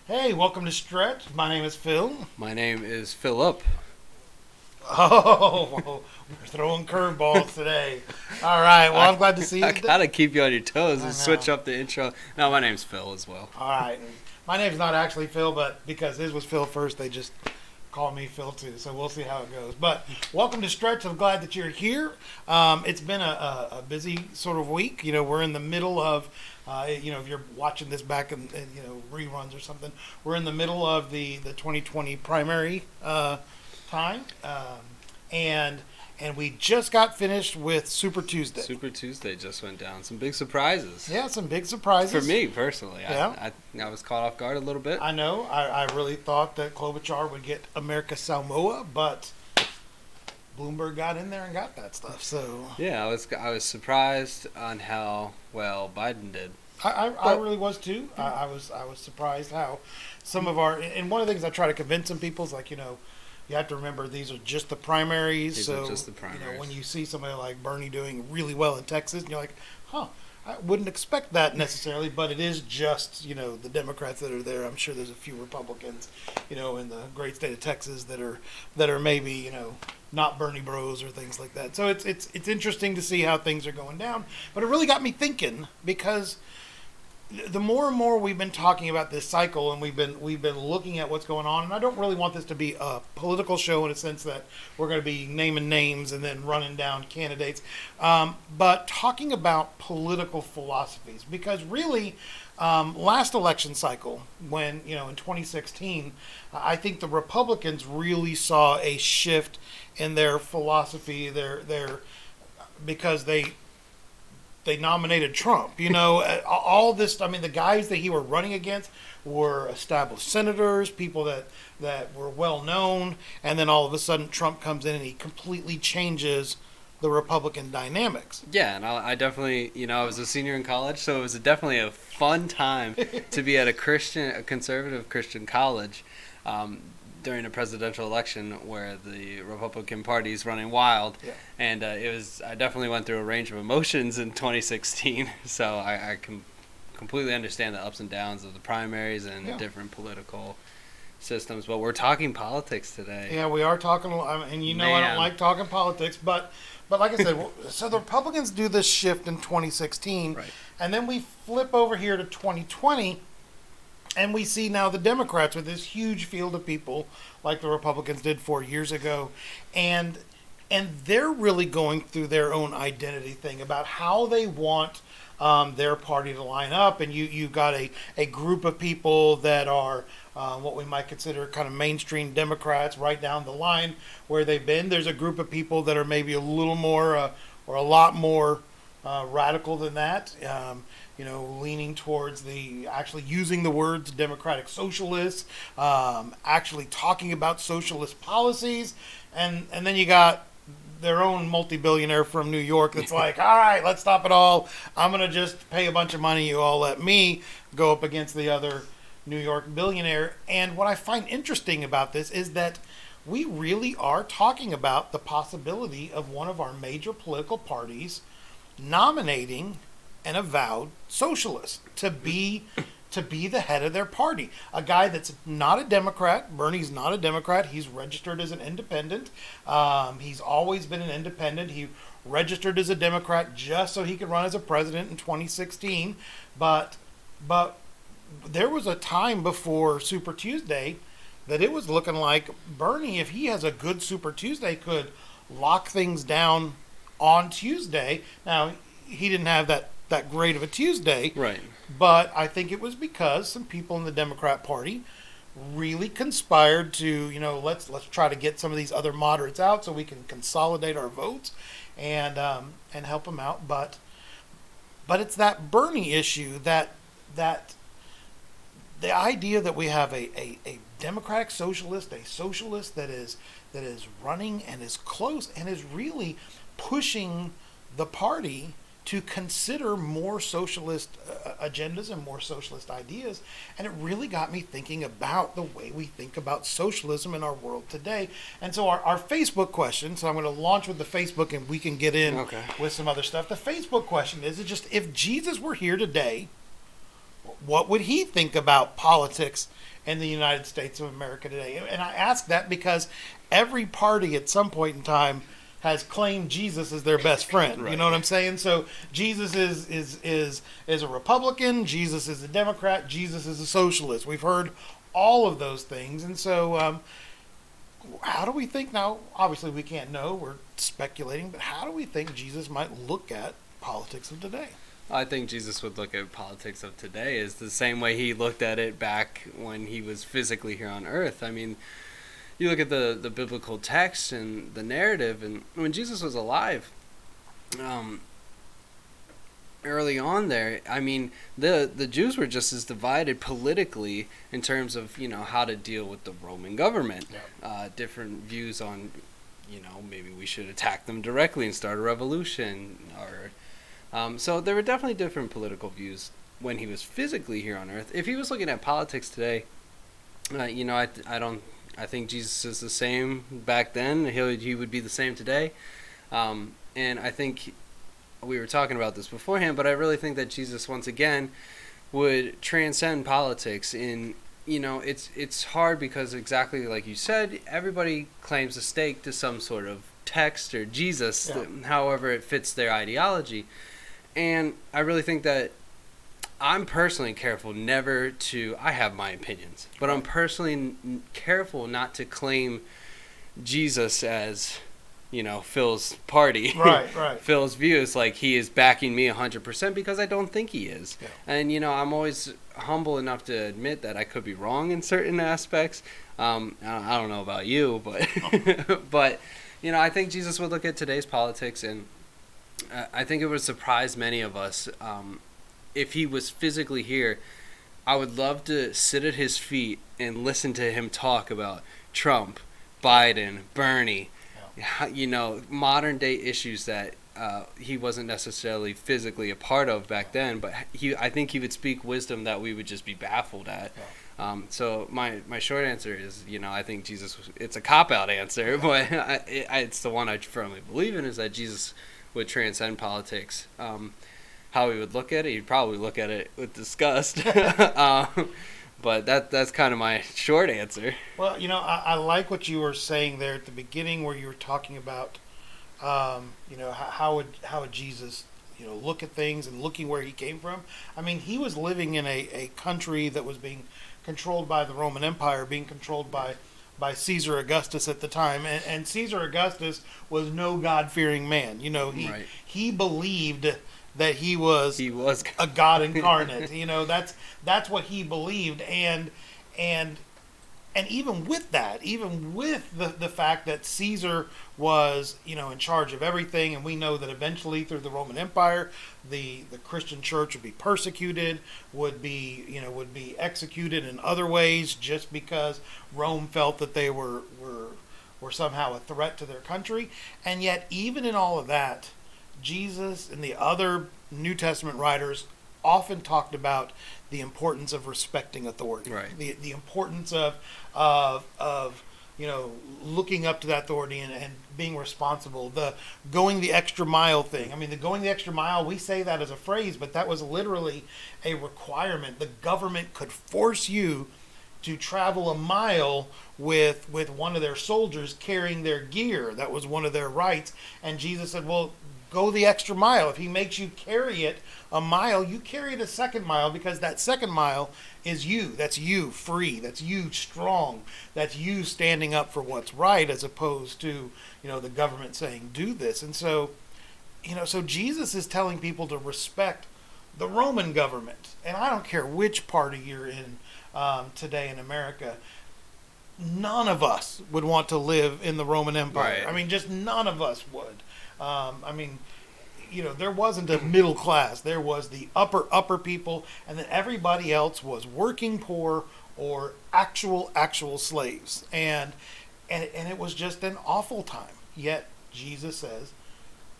Hey, welcome to Stretch. My name is Phil. My name is Philip. Oh, we're throwing curveballs today. All right. Well, I'm glad to see you I today. gotta keep you on your toes I and know. switch up the intro. No, my name's Phil as well. All right. My name's not actually Phil, but because his was Phil first, they just call me Phil too. So we'll see how it goes. But welcome to Stretch. I'm glad that you're here. It's been a busy sort of week. We're in the middle of, if you're watching this back in reruns or something, we're in the middle of the 2020 primary time, and we just got finished with Super Tuesday. Super Tuesday just went down. Some big surprises. Yeah, some big surprises For me personally. Yeah. I was caught off guard a little bit. I know. I really thought that Klobuchar would get America Samoa, but Bloomberg got in there and got that stuff. So Yeah, I was surprised on how well Biden did. I really was too. I was surprised how some of our, and one of the things I try to convince some people is you have to remember these are just the primaries. These are just the primaries. When you see somebody like Bernie doing really well in Texas, and you're like, huh, I wouldn't expect that necessarily, but it is just, the Democrats that are there. I'm sure there's a few Republicans, in the great state of Texas that are maybe, not Bernie bros or things like that. So it's interesting to see how things are going down. But it really got me thinking, because the more and more we've been talking about this cycle, and we've been looking at what's going on, and I don't really want this to be a political show in a sense that we're going to be naming names and then running down candidates, but talking about political philosophies, because really, last election cycle, when in 2016, I think the Republicans really saw a shift in their philosophy, their because they nominated Trump. All this. I mean, the guys that he were running against were established senators, people that were well known, and then all of a sudden Trump comes in and he completely changes the Republican dynamics. Yeah, and I definitely, I was a senior in college, so it was definitely a fun time to be at a conservative Christian college. During a presidential election where the Republican Party is running wild, Yeah. and I definitely went through a range of emotions in 2016, so I can completely understand the ups and downs of the primaries and Yeah. different political systems, but we're talking politics today. Yeah, we are talking, and I don't Man. like talking politics, but like I said, so the Republicans do this shift in 2016, Right. and then we flip over here to 2020. And we see now the Democrats with this huge field of people, like the Republicans did 4 years ago, and they're really going through their own identity thing about how they want their party to line up. And you got a group of people that are what we might consider kind of mainstream Democrats right down the line where they've been. There's a group of people that are maybe a little more or a lot more radical than that. Leaning towards actually using the words democratic socialists, actually talking about socialist policies, and then you got their own multi-billionaire from New York that's like, all right, let's stop it all. I'm going to just pay a bunch of money. You all let me go up against the other New York billionaire. And what I find interesting about this is that we really are talking about the possibility of one of our major political parties nominating an avowed socialist to be the head of their party. A guy that's not a Democrat. Bernie's not a Democrat. He's registered as an independent. He's always been an independent. He registered as a Democrat just so he could run as a president in 2016. But there was a time before Super Tuesday that it was looking like Bernie, if he has a good Super Tuesday, could lock things down on Tuesday. Now, he didn't have that great of a Tuesday. Right. But I think it was because some people in the Democrat Party really conspired to, let's try to get some of these other moderates out so we can consolidate our votes and help them out. But it's that Bernie issue that the idea that we have a democratic socialist, a socialist that is running and is close and is really pushing the party to consider more socialist agendas and more socialist ideas. And it really got me thinking about the way we think about socialism in our world today. And so our Facebook question, so I'm going to launch with the Facebook and we can get in with some other stuff. The Facebook question is just, if Jesus were here today, what would he think about politics in the United States of America today? And I ask that because every party at some point in time has claimed Jesus as their best friend. Right. You know what I'm saying? So Jesus is a Republican, Jesus is a Democrat, Jesus is a socialist. We've heard all of those things. And so how do we think now? Obviously we can't know, we're speculating, but how do we think Jesus might look at politics of today? I think Jesus would look at politics of today as the same way he looked at it back when he was physically here on earth. I mean, you look at the biblical text and the narrative, and when Jesus was alive, early on there, I mean, the Jews were just as divided politically in terms of, how to deal with the Roman government. Yeah. Different views on, maybe we should attack them directly and start a revolution, or so there were definitely different political views when he was physically here on earth. If he was looking at politics today, I think Jesus is the same back then. He would be the same today. And I think we were talking about this beforehand, but I really think that Jesus, once again, would transcend politics. It's hard because, exactly like you said, everybody claims a stake to some sort of text or Jesus, however it fits their ideology. And I really think that I'm personally careful never to, I have my opinions, but I'm personally careful not to claim Jesus as, Phil's party. Right. Phil's views, like he is backing me 100% because I don't think he is. Yeah. And, I'm always humble enough to admit that I could be wrong in certain aspects. I don't know about you, but, but, I think Jesus would look at today's politics, and I think it would surprise many of us if he was physically here. I would love to sit at his feet and listen to him talk about Trump, Biden, Bernie, modern day issues that he wasn't necessarily physically a part of back then, but I think he would speak wisdom that we would just be baffled at. So my short answer is, I think Jesus, it's a cop-out answer, but it's the one I firmly believe in, is that Jesus would transcend politics. How he would look at it, he'd probably look at it with disgust. But that's kind of my short answer. Well, I like what you were saying there at the beginning, where you were talking about, how would Jesus, look at things, and looking where he came from. I mean, he was living in a country that was being controlled by the Roman Empire, being controlled by Caesar Augustus at the time, and Caesar Augustus was no God-fearing man. He believed that he was a God incarnate. That's what he believed, and even with that, even with the fact that Caesar was in charge of everything, and we know that eventually through the Roman Empire, the Christian church would be persecuted, would be executed in other ways, just because Rome felt that they were somehow a threat to their country. And yet, even in all of that, Jesus and the other New Testament writers often talked about the importance of respecting authority, right? The importance of looking up to that authority and being responsible. The going the extra mile thing. I mean, the going the extra mile, we say that as a phrase, but that was literally a requirement. The government could force you to travel a mile with one of their soldiers carrying their gear. That was one of their rights. And Jesus said, well, go the extra mile. If he makes you carry it a mile, you carry it a second mile, because that second mile is you. That's you free. That's you strong. That's you standing up for what's right, as opposed to, the government saying do this. And so, so Jesus is telling people to respect the Roman government. And I don't care which party you're in today in America. None of us would want to live in the Roman Empire. Right. I mean, just none of us would. There wasn't a middle class. There was the upper people, and then everybody else was working poor or actual slaves. And it was just an awful time. Yet Jesus says,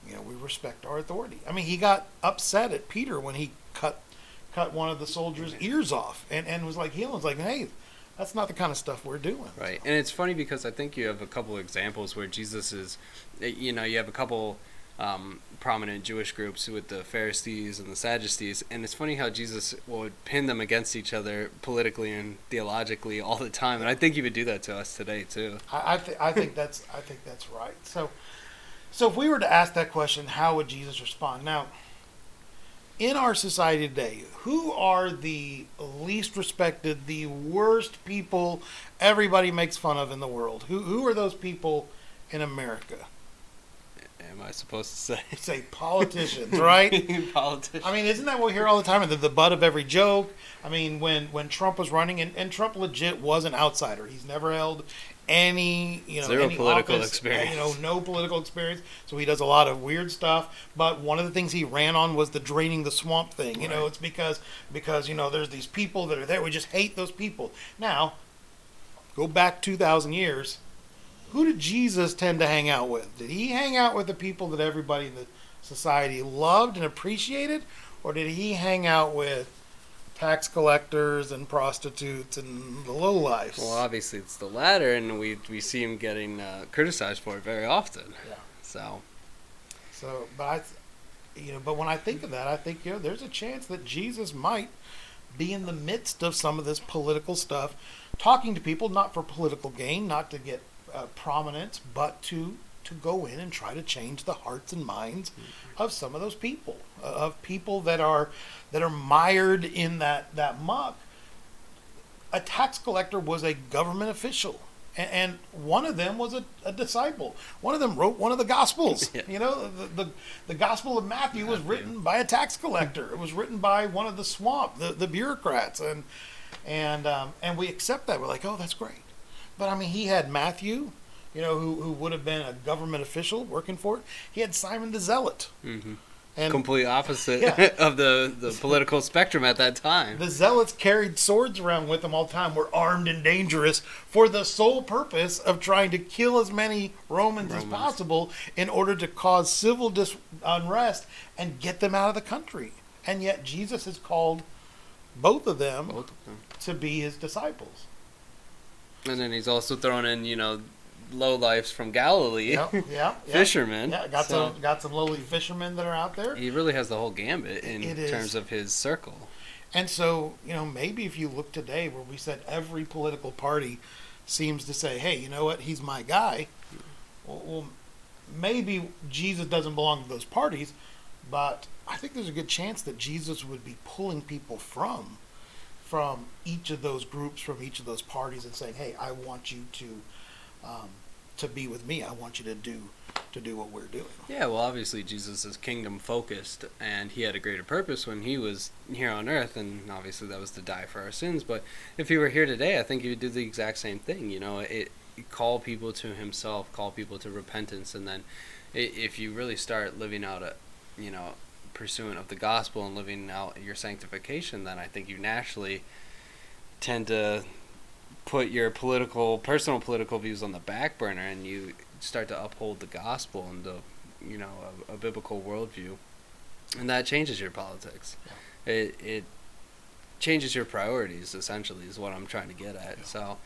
we respect our authority. I mean, he got upset at Peter when he cut one of the soldiers' ears off, and was like, hey, that's not the kind of stuff we're doing. Right. And it's funny because I think you have a couple examples where Jesus is, you have a couple prominent Jewish groups with the Pharisees and the Sadducees, and it's funny how Jesus would pin them against each other politically and theologically all the time, and I think he would do that to us today too. I think that's right. So if we were to ask that question, how would Jesus respond? Now, in our society today, who are the least respected, the worst people everybody makes fun of in the world? Who are those people in America? Am I supposed to say? Say politicians, right? Politicians. I mean, isn't that what we hear all the time? The butt of every joke. I mean, when Trump was running, and Trump legit was an outsider. He's never held any, Zero any political office, experience. no political experience. So he does a lot of weird stuff. But one of the things he ran on was the draining the swamp thing. You know, it's because there's these people that are there. We just hate those people. Now, go back 2,000 years. Who did Jesus tend to hang out with? Did he hang out with the people that everybody in the society loved and appreciated? Or did he hang out with tax collectors and prostitutes and the lowlifes? Well, obviously it's the latter, and we see him getting criticized for it very often. Yeah. So, but but when I think of that, I think there's a chance that Jesus might be in the midst of some of this political stuff, talking to people not for political gain, not to get prominence, but to go in and try to change the hearts and minds of some of those people, of people that are mired in that muck. A tax collector was a government official, and one of them was a disciple. One of them wrote one of the Gospels. Yeah. The Gospel of Matthew was written by a tax collector. It was written by one of the swamp, the bureaucrats, and we accept that. We're like, oh, that's great. But I mean, he had Matthew, who would have been a government official working for it. He had Simon the Zealot. Mm-hmm. And complete opposite of the political spectrum at that time. The Zealots carried swords around with them all the time, were armed and dangerous for the sole purpose of trying to kill as many Romans as possible in order to cause civil unrest and get them out of the country. And yet Jesus has called both of them to be his disciples. And then he's also thrown in, lowlifes from Galilee. Yeah. Fishermen. Yeah, got some lowly fishermen that are out there. He really has the whole gambit in terms of his circle. And so, maybe if you look today where we said every political party seems to say, hey, you know what, he's my guy. Well, maybe Jesus doesn't belong to those parties, but I think there's a good chance that Jesus would be pulling people from each of those groups, from each of those parties, and saying, hey, I want you to be with me. I want you to do what we're doing. Yeah, well, obviously Jesus is kingdom focused, and he had a greater purpose when he was here on earth, and obviously that was to die for our sins. But if he were here today, I think he would do the exact same thing. Call people to himself, call people to repentance, and then if you really start living out pursuant of the gospel and living out your sanctification, then I think you naturally tend to put your personal political views on the back burner, and you start to uphold the gospel and a biblical worldview, and that changes your politics. Yeah. It changes your priorities, essentially, is what I'm trying to get at. Yeah. So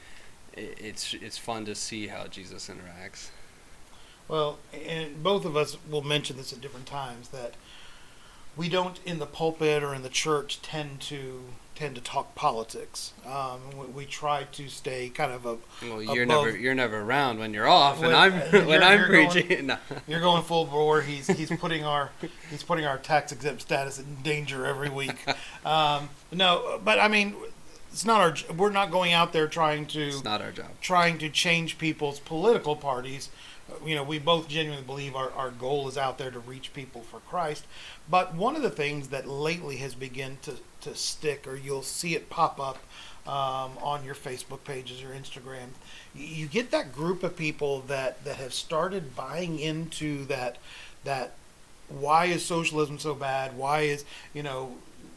it's fun to see how Jesus interacts. Well, and both of us will mention this at different times, that we don't in the pulpit or in the church tend to talk politics. We try to stay kind of you're never around when you're off, and I'm preaching. You're going full bore. He's putting our tax exempt status in danger every week. No, but I mean, it's not we're not going out there trying to. It's not our job. Trying to change people's political parties. We both genuinely believe our goal is out there to reach people for Christ. But one of the things that lately has begun to stick, or you'll see it pop up on your Facebook pages or Instagram, you get that group of people that have started buying into that why is socialism so bad? Why is,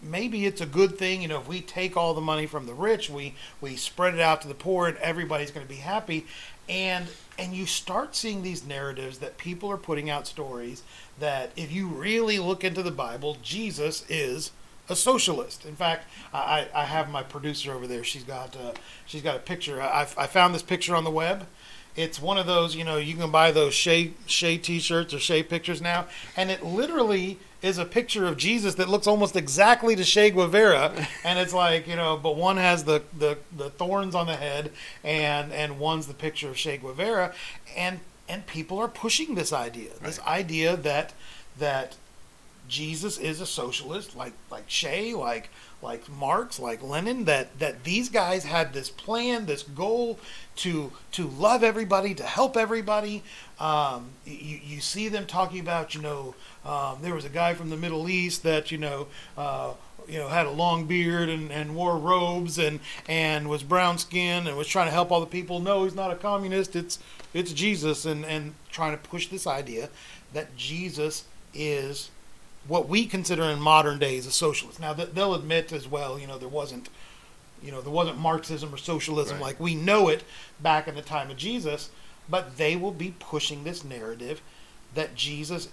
maybe it's a good thing, if we take all the money from the rich, we spread it out to the poor, and everybody's going to be happy. And you start seeing these narratives that people are putting out stories that if you really look into the Bible, Jesus is a socialist. In fact, I have my producer over there. She's got a picture. I found this picture on the web. It's one of those, you can buy those Shea T-shirts or Shea pictures now, and it literally is a picture of Jesus that looks almost exactly to Che Guevara, and it's like, but one has the thorns on the head, and one's the picture of Che Guevara, and people are pushing this idea, that Jesus is a socialist, like Che, like Marx, like Lenin, that these guys had this plan, this goal to love everybody, to help everybody. You see them talking about, there was a guy from the Middle East that, had a long beard and wore robes and was brown skinned and was trying to help all the people. No, he's not a communist. It's Jesus, and trying to push this idea that Jesus is what we consider in modern days a socialist. Now they'll admit as well, there wasn't Marxism or socialism Right. like we know it back in the time of Jesus, but they will be pushing this narrative that Jesus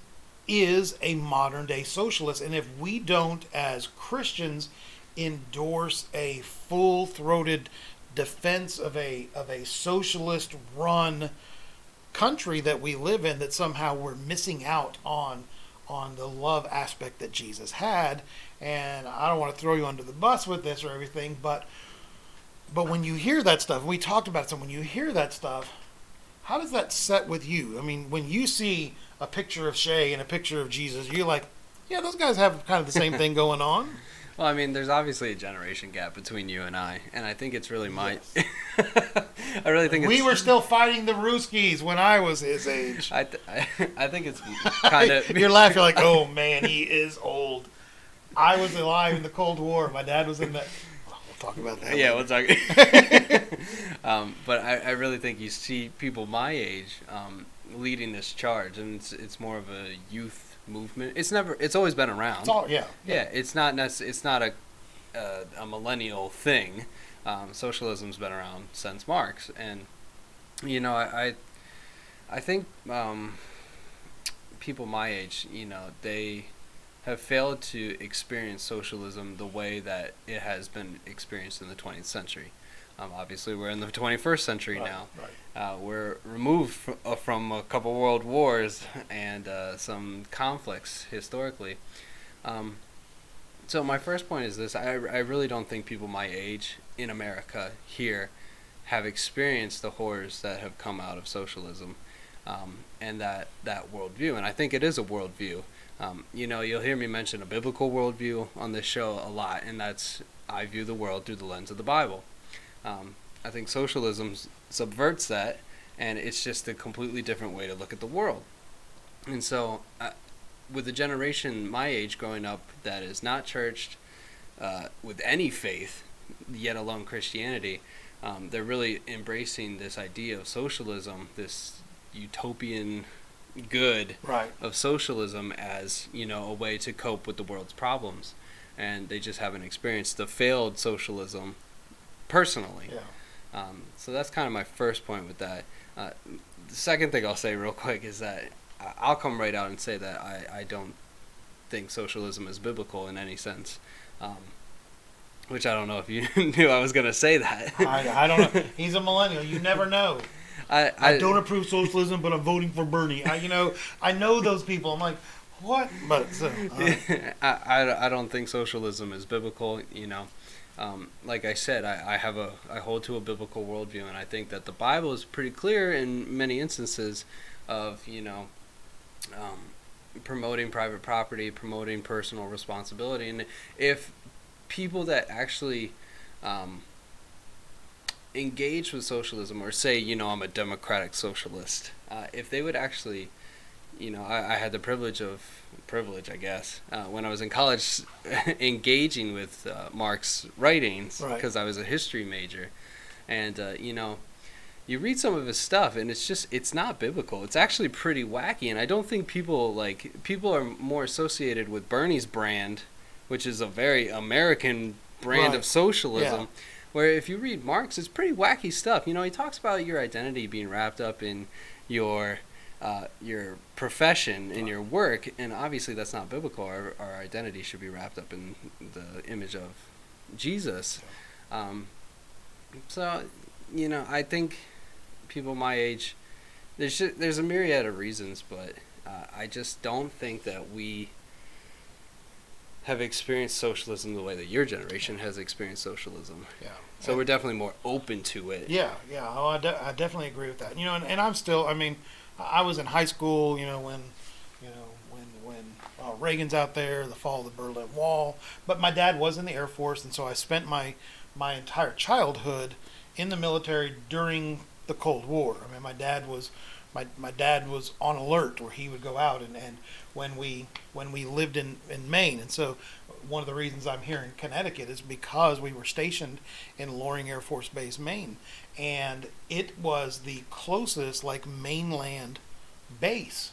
is a modern day socialist. And if we don't, as Christians, endorse a full-throated defense of a socialist run country that we live in, that somehow we're missing out on the love aspect that Jesus had. And I don't want to throw you under the bus with this or everything, but when you hear that stuff, we talked about it, so when you hear that stuff, how does that set with you? I mean, when you see a picture of Che and a picture of Jesus, you're like, yeah, those guys have kind of the same thing going on. Well, I mean, there's obviously a generation gap between you and I think it's really Yes. I really think We were still fighting the Ruskies when I was his age. I think it's kind of. You're laughing like, oh man, he is old. I was alive in the Cold War. My dad was in the. We'll talk about that. Yeah, we'll talk. But I really think you see people my age leading this charge, and it's more of a youth movement. It's always been around. It's all, yeah. It's not a millennial thing. Socialism's been around since Marx, and I think people my age, they have failed to experience socialism the way that it has been experienced in the 20th century. Obviously, we're in the 21st century now. Right. We're removed from a couple world wars and some conflicts historically. So my first point is this. I really don't think people my age in America here have experienced the horrors that have come out of socialism and that worldview. And I think it is a worldview. You'll hear me mention a biblical worldview on this show a lot, and that's I view the world through the lens of the Bible. I think socialism subverts that, and it's just a completely different way to look at the world. And so, with a generation my age growing up that is not churched with any faith, yet alone Christianity, they're really embracing this idea of socialism, this utopian good Right. of socialism as a way to cope with the world's problems, and they just haven't experienced the failed socialism personally. Yeah. So that's kind of my first point with that. The second thing I'll say real quick is that I'll come right out and say that I don't think socialism is biblical in any sense. Which I don't know if you knew I was going to say that. I don't know. He's a millennial. You never know. I don't approve socialism, but I'm voting for Bernie. I know those people. I'm like, what? But I don't think socialism is biblical. Like I said, I hold to a biblical worldview, and I think that the Bible is pretty clear in many instances of promoting private property, promoting personal responsibility, and if people that actually engage with socialism, or say, I'm a democratic socialist, if they would actually, I had the privilege, I guess, when I was in college, engaging with Marx's writings, because I was a history major, and you read some of his stuff, and it's not biblical. It's actually pretty wacky, and I don't think people are more associated with Bernie's brand, which is a very American brand of socialism. Yeah. Where if you read Marx, it's pretty wacky stuff. He talks about your identity being wrapped up in your your profession and your work, and obviously that's not biblical. Our identity should be wrapped up in the image of Jesus. So, I think people my age, there's a myriad of reasons, but I just don't think that we have experienced socialism the way that your generation has experienced socialism. Yeah. So we're definitely more open to it. Yeah. Oh, I definitely agree with that. And I'm still. I mean, I was in high school. When Reagan's out there, the fall of the Berlin Wall. But my dad was in the Air Force, and so I spent my entire childhood in the military during the Cold War. I mean, my dad was on alert where he would go out, and when we lived in Maine, and so one of the reasons I'm here in Connecticut is because we were stationed in Loring Air Force Base, Maine, and it was the closest mainland base,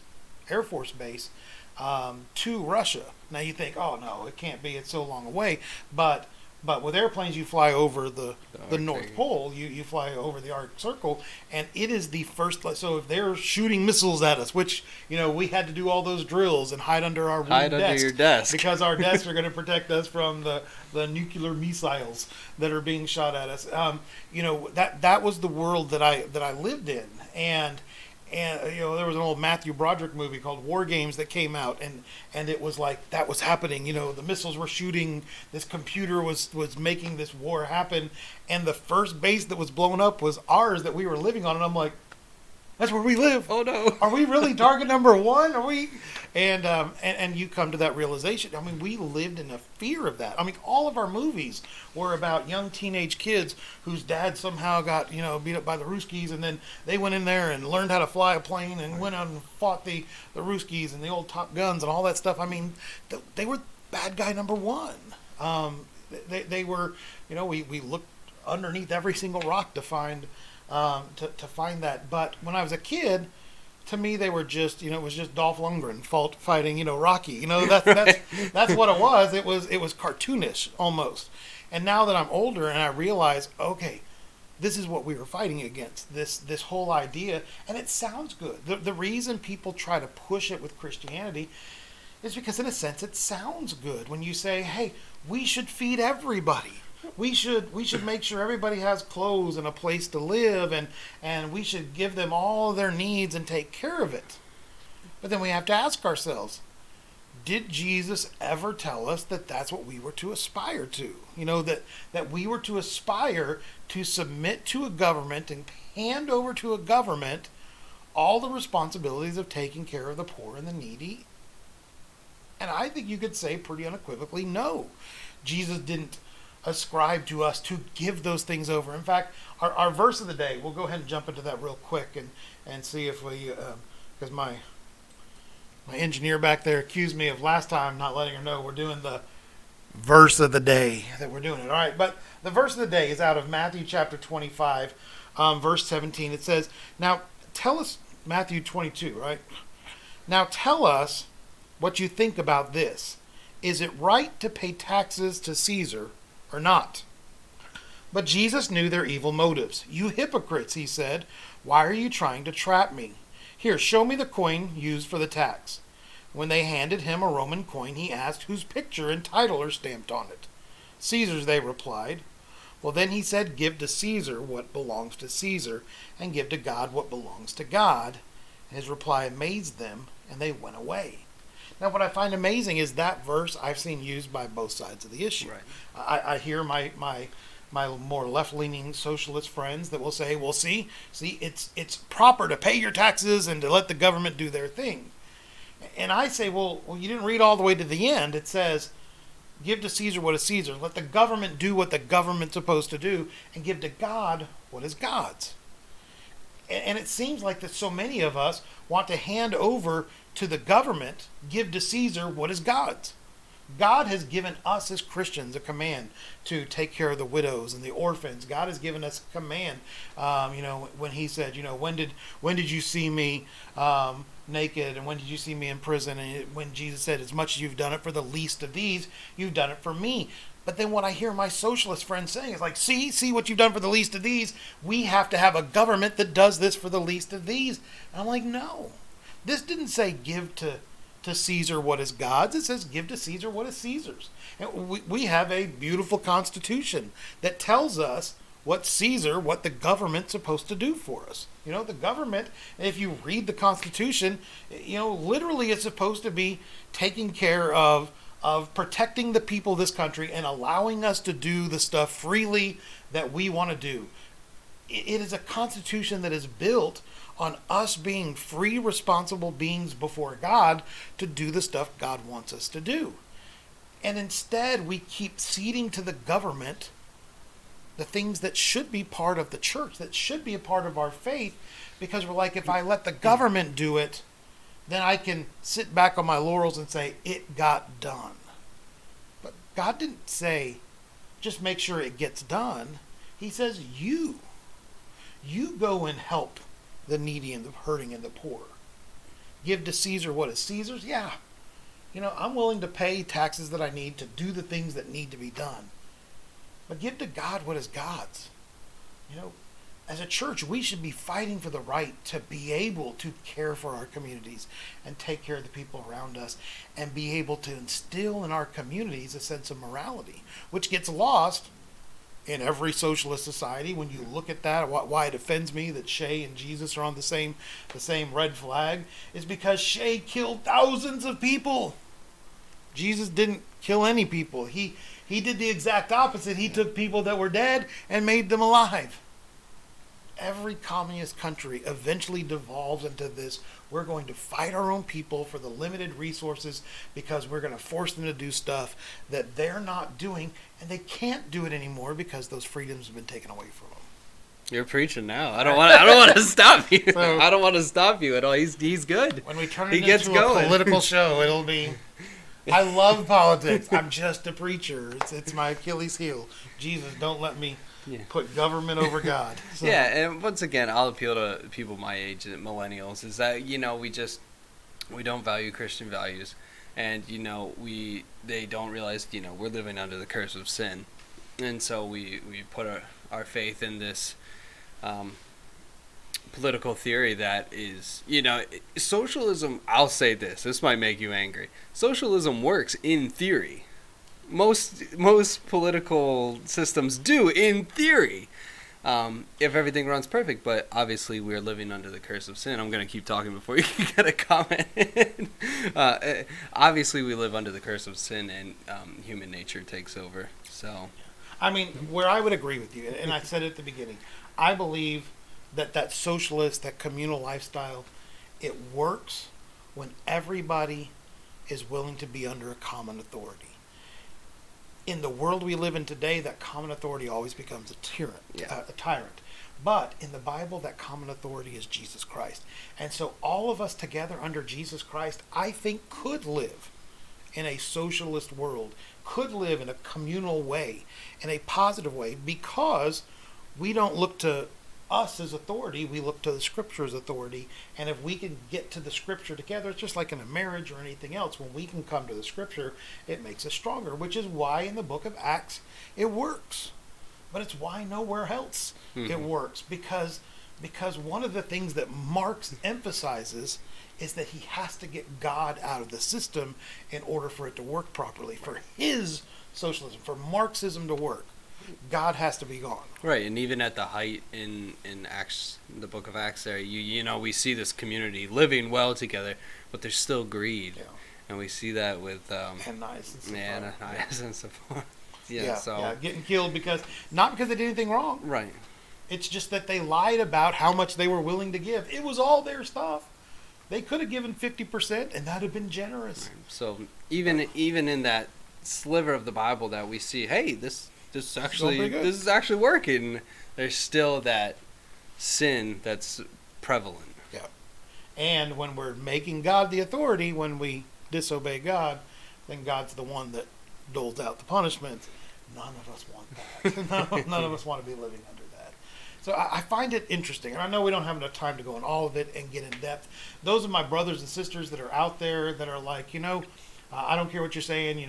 Air Force base, to Russia. Now you think, oh no, it can't be, it's so long away, but with airplanes you fly over the North Pole, you fly over the Arctic Circle, and it is the first. So if they're shooting missiles at us, which we had to do all those drills and hide under our your desk because our desks are going to protect us from the nuclear missiles that are being shot at us. That was the world that I lived in, and there was an old Matthew Broderick movie called War Games that came out, and it was like that was happening. The missiles were shooting. This computer was making this war happen, and the first base that was blown up was ours that we were living on. And I'm like, that's where we live. Oh no! Are we really target number one? Are we? And you come to that realization. I mean, we lived in a fear of that. I mean, all of our movies were about young teenage kids whose dad somehow got beat up by the Ruskies, and then they went in there and learned how to fly a plane and went out and fought the Ruskies and the old Top Guns and all that stuff. I mean, they were bad guy number one. They were, we looked underneath every single rock to find that. But when I was a kid, to me they were just, it was just Dolph Lundgren fighting, Rocky. That's what it was. It was cartoonish almost. And now that I'm older and I realize, okay, this is what we were fighting against. This whole idea, and it sounds good. The reason people try to push it with Christianity is because, in a sense, it sounds good when you say, hey, we should feed everybody. We should make sure everybody has clothes and a place to live, and we should give them all of their needs and take care of it. But then we have to ask ourselves, did Jesus ever tell us that that's what we were to aspire to? That we were to aspire to submit to a government and hand over to a government all the responsibilities of taking care of the poor and the needy? And I think you could say pretty unequivocally, no. Jesus didn't ascribe to us to give those things over. In fact, our verse of the day, we'll go ahead and jump into that real quick and see if we, because my engineer back there accused me of last time not letting her know we're doing the verse of the day, that we're doing it. All right, but the verse of the day is out of Matthew chapter 25, verse 17. It says, now tell us, Matthew 22, right? Now tell us what you think about this. Is it right to pay taxes to Caesar or not? But Jesus knew their evil motives. You hypocrites, he said, why are you trying to trap me? Here, show me the coin used for the tax. When they handed him a Roman coin, he asked whose picture and title are stamped on it. Caesar's, they replied. Well, then he said, give to Caesar what belongs to Caesar, and give to God what belongs to God. His reply amazed them, and they went away. Now, what I find amazing is that verse I've seen used by both sides of the issue. Right. I hear my more left-leaning socialist friends that will say, well, see, it's proper to pay your taxes and to let the government do their thing. And I say, well, you didn't read all the way to the end. It says, give to Caesar what is Caesar. Let the government do what the government's supposed to do, and give to God what is God's. And it seems like that so many of us want to hand over to the government, give to Caesar what is God's. God has given us as Christians a command to take care of the widows and the orphans. God has given us a command, when he said, when did you see me naked, and when did you see me in prison? And when Jesus said, as much as you've done it for the least of these, you've done it for me. But then what I hear my socialist friends saying is like, see what you've done for the least of these. We have to have a government that does this for the least of these. And I'm like, no. This didn't say give to Caesar what is God's. It says give to Caesar what is Caesar's. And we have a beautiful constitution that tells us what the government's supposed to do for us. The government, if you read the Constitution, literally it's supposed to be taking care of protecting the people of this country and allowing us to do the stuff freely that we want to do. It is a constitution that is built on us being free, responsible beings before God to do the stuff God wants us to do. And instead, we keep ceding to the government the things that should be part of the church, that should be a part of our faith, because we're like, if I let the government do it, then I can sit back on my laurels and say, it got done. But God didn't say, just make sure it gets done. He says, you go and help the needy and the hurting and the poor. Give to Caesar what is Caesar's. Yeah. I'm willing to pay taxes that I need to do the things that need to be done. But give to God what is God's. As a church, we should be fighting for the right to be able to care for our communities and take care of the people around us and be able to instill in our communities a sense of morality, which gets lost in every socialist society. When you look at that, why it offends me that Shay and Jesus are on the same red flag is because Shay killed thousands of people. Jesus didn't kill any people. He did the exact opposite. He took people that were dead and made them alive. Every communist country eventually devolves into this. We're going to fight our own people for the limited resources because we're going to force them to do stuff that they're not doing, and they can't do it anymore because those freedoms have been taken away from them. You're preaching now. I don't want to stop you. So, I don't want to stop you at all. He's good. When we turn it into a political show, it'll be. I love politics. I'm just a preacher. It's my Achilles heel. Jesus, don't let me put government over God. So. Yeah, and once again, I'll appeal to people my age, millennials, is that we don't value Christian values, and they don't realize we're living under the curse of sin, and so we put our faith in this political theory that is, socialism. I'll say this might make you angry. Socialism works in theory. Most political systems do in theory, if everything runs perfect. But obviously, we're living under the curse of sin. I'm going to keep talking before you can get a comment in. Obviously, we live under the curse of sin, and human nature takes over. So, I mean, where I would agree with you, and I said it at the beginning, I believe that socialist, that communal lifestyle, it works when everybody is willing to be under a common authority. In the world we live in today, that common authority always becomes a tyrant. But in the Bible, that common authority is Jesus Christ. And so all of us together under Jesus Christ, I think, could live in a socialist world, could live in a communal way, in a positive way, because we don't look to us as authority, we look to the Scripture as authority. And if we can get to the Scripture together, it's just like in a marriage or anything else. When we can come to the Scripture, it makes us stronger, which is why in the book of Acts it works. But it's why nowhere else it works, because one of the things that Marx emphasizes is that he has to get God out of the system in order for it to work properly. For his socialism, for Marxism to work, God has to be gone. Right, and even at the height in Acts, the book of Acts, there we see this community living well together, but there's still greed, and we see that with Ananias and so forth. Getting killed not because they did anything wrong. Right. It's just that they lied about how much they were willing to give. It was all their stuff. They could have given 50%, and that would have been generous. Right. So even in that sliver of the Bible that we see, hey, this is actually working, there's still that sin that's prevalent. Yeah. And when we're making God the authority, when we disobey God, then God's the one that doles out the punishment. None of us want that. None of us want to be living under that. So I find it interesting, and I know we don't have enough time to go in all of it and get in depth. Those are my brothers and sisters that are out there that are like, I don't care what you're saying,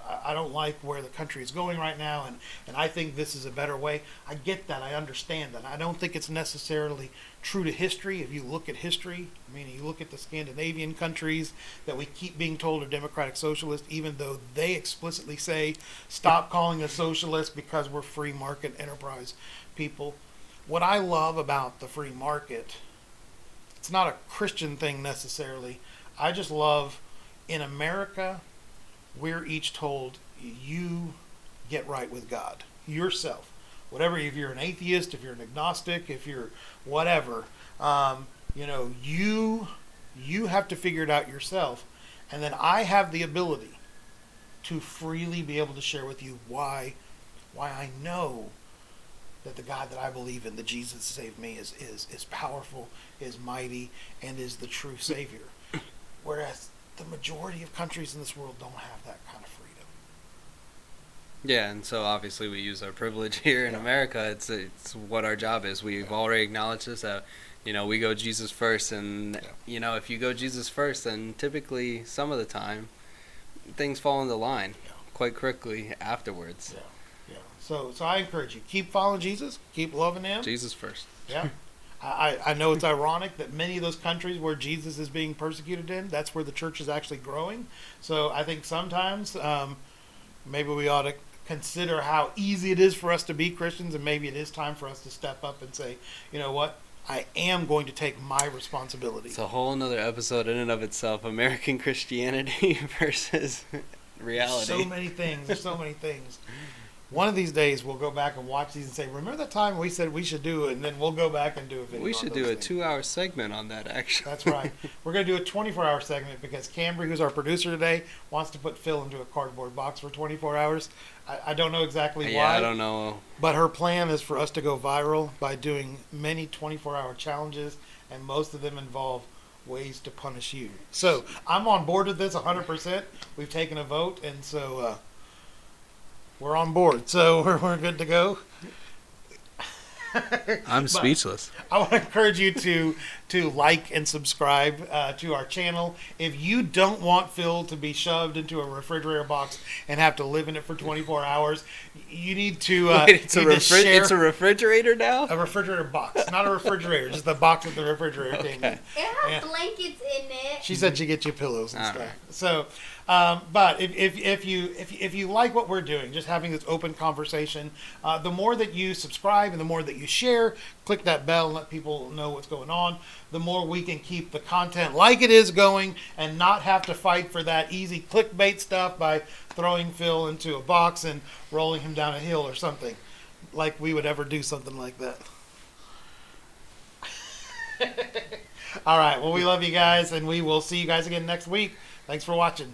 I don't like where the country is going right now, and I think this is a better way. I get that. I understand that. I don't think it's necessarily true to history. If you look at history, I mean, you look at the Scandinavian countries that we keep being told are democratic socialist, even though they explicitly say, stop calling us socialist because we're free market enterprise people. What I love about the free market, it's not a Christian thing necessarily. I just love, in America, we're each told, you get right with God yourself. Whatever, if you're an atheist, if you're an agnostic, if you're whatever, you have to figure it out yourself. And then I have the ability to freely be able to share with you why I know that the God that I believe in, that Jesus saved me, is powerful, is mighty, and is the true Savior. Whereas the majority of countries in this world don't have that kind of freedom. Yeah, and so obviously we use our privilege here in America. It's what our job is. We've already acknowledged this, that, we go Jesus first, and, if you go Jesus first, then typically, some of the time, things fall into line quite quickly afterwards. Yeah. So I encourage you, keep following Jesus, keep loving him. Jesus first. Yeah. I know it's ironic that many of those countries where Jesus is being persecuted in, that's where the church is actually growing. So I think sometimes maybe we ought to consider how easy it is for us to be Christians, and maybe it is time for us to step up and say, you know what, I am going to take my responsibility. It's a whole nother episode in and of itself, American Christianity versus reality. There's so many things. One of these days, we'll go back and watch these and say, remember that time we said we should do it, and then we'll go back and do a video. We should do a 2-hour segment on that, actually. That's right. We're going to do a 24-hour segment because Cambry, who's our producer today, wants to put Phil into a cardboard box for 24 hours. I don't know exactly why. Yeah, I don't know. But her plan is for us to go viral by doing many 24-hour challenges, and most of them involve ways to punish you. So I'm on board with this 100%. We've taken a vote, and so we're on board. So we're good to go. I'm speechless. I want to encourage you to like and subscribe to our channel. If you don't want Phil to be shoved into a refrigerator box and have to live in it for 24 hours, you need to Wait, it's a refrigerator now? A refrigerator box, not a refrigerator, just the box with the refrigerator Okay. thing. It has blankets in it. She said she gets you pillows and All stuff. right. So, but if you like what we're doing, just having this open conversation, the more that you subscribe and the more that you share, click that bell and let people know what's going on, the more we can keep the content like it is going and not have to fight for that easy clickbait stuff by throwing Phil into a box and rolling him down a hill or something, like we would ever do something like that. All right. Well, we love you guys, and we will see you guys again next week. Thanks for watching.